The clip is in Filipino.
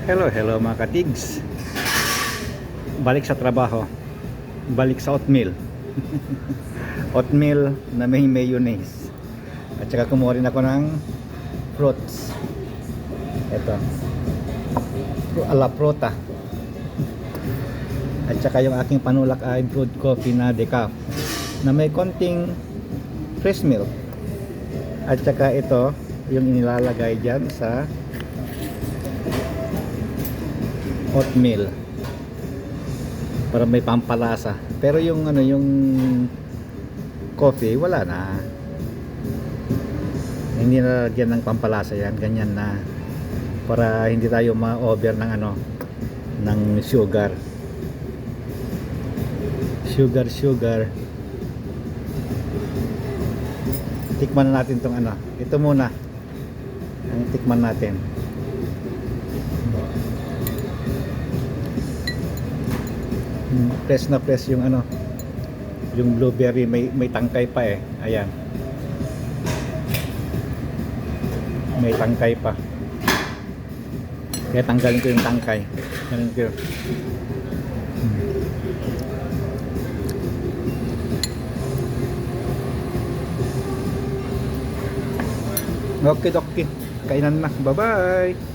Hello mga katigs. Balik sa trabaho. Balik sa oatmeal. Oatmeal na may mayonnaise. At saka kumuha rin ako ng fruits. Ito. Ala prota. At saka yung aking panulak ay brewed coffee na decaf na may konting fresh milk. At saka ito yung inilalagay dyan sa oatmeal para may pampalasa. Pero yung yung coffee wala na, hindi na lagyan ng pampalasa yan, ganyan na, para hindi tayo ma-over ng ng sugar. Tikman na natin tong ito muna ang tikman natin. Press na press yung yung blueberry, may tangkay pa ayan, may tangkay pa, kaya tanggalin ko yung tangkay. Ganun ko. Okay, kainan na, bye bye.